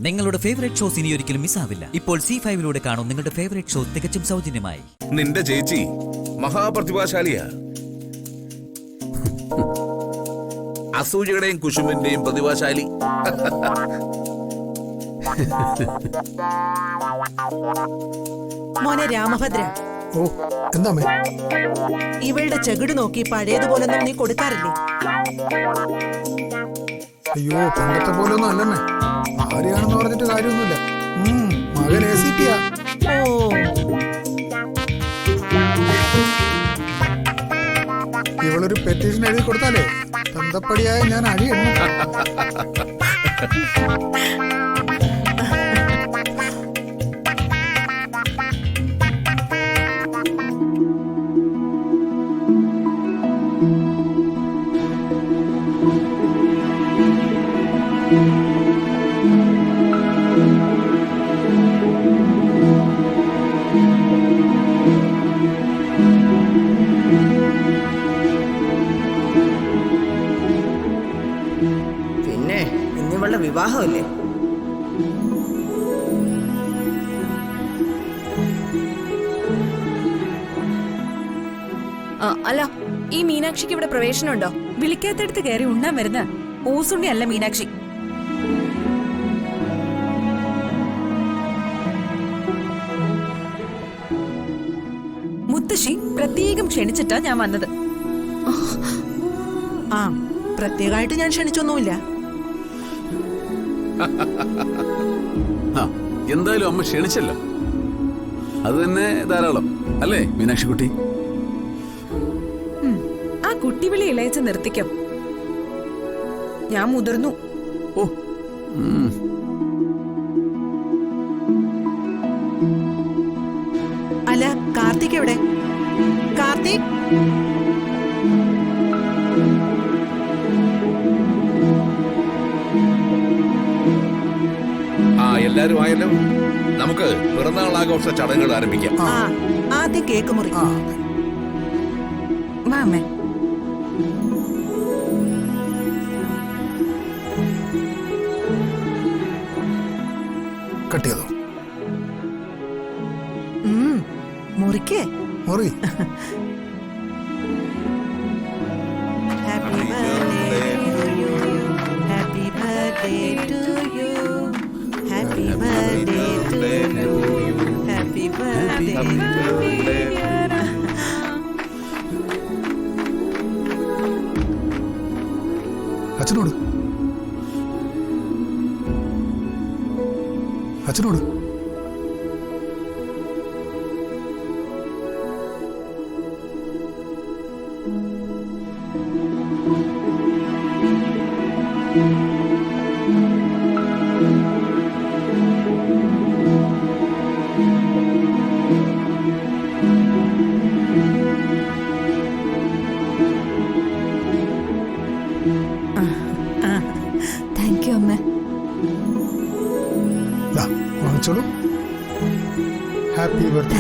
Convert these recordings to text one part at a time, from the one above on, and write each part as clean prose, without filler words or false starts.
നിങ്ങളുടെ favourite shows ഇനി ഒരിക്കലും മിസ്സാവില്ല. ഇപ്പോൾ C5 കാണും നിങ്ങളുടെ ഫേവറേറ്റ് ഷോ തികച്ചും സൗജന്യമായി. നിന്റെ ചേച്ചി മഹാപ്രതിഭാശാലിയാ. അസൂയയുടെയും കുശുമ്പിന്റെയും പ്രതിഭാശാലി. മോനെ രാമഭദ്ര, ഓ എന്താ ഇവളുടെ ചെകിട് നോക്കി പഴയതുപോലെ നീ കൊടുക്കാറില്ലേ? അയ്യോ, പണ്ടത്തെ പോലെ ഒന്നും അല്ലെന്നേ. ഭാര്യയാണെന്ന് പറഞ്ഞിട്ട് കാര്യമൊന്നുമില്ല. മകൻ ACP യാ. ഓ, ഇവളൊരു പെറ്റീഷൻ എഴുതി കൊടുത്താലേ തന്തപ്പടിയായ ഞാൻ അഴിയെണ്ണു. പിന്നെ ഇന്നിവളുടെ വിവാഹമല്ലേ? അല്ല, ഈ മീനാക്ഷിക്ക് ഇവിടെ പ്രവേശനമുണ്ടോ? വിളിക്കാത്തടുത്ത് കയറി ഉണ്ണാൻ വരുന്ന ഓസുണ്ണി അല്ല മീനാക്ഷി. മുത്തശ്ശി പ്രത്യേകം ക്ഷണിച്ചിട്ടാ ഞാൻ വന്നത്. ആ, പ്രത്യേകമായിട്ട് ഞാൻ ക്ഷണിച്ചൊന്നുമില്ല. എന്തായാലും അമ്മ ക്ഷണിച്ചല്ലോ, അത് തന്നെ ധാരാളം അല്ലേ മീനാക്ഷിക്കുട്ടി? ആ കുട്ടിവിളി ഇളയച്ച് നിർത്തിക്കും. ഞാൻ മുതിർന്നു. ഓ, അല്ല, കാർത്തിക് എവിടെ? കാർത്തിക്, എല്ലാരും ആയാലും നമുക്ക് പിറന്നാൾ ആഘോഷ ചടങ്ങുകൾ ആരംഭിക്കാം. ആ, ആദ്യം കേക്ക് മുറി. മാമേ, കട്ട് ചെയ്തോ? മുറിക്കേ. മുറി. Happy birthday to you, happy birthday to you, happy birthday to you. അച്ഛനോട് അച്ഛനോട് താങ്ക് യു അമ്മ. വാങ്ങിച്ചോളൂ. Happy birthday.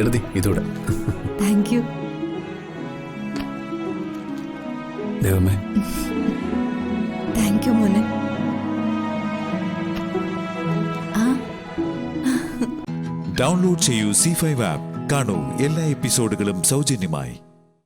എഴുതി ഇതൂടെ. Thank you. ദൈവമേ, താങ്ക് യു മോനെ. ഡൗൺലോഡ് ചെയ്യൂ C5 ആപ്പ്. കാണൂ എല്ലാ എപ്പിസോഡുകളും സൗജന്യമായി.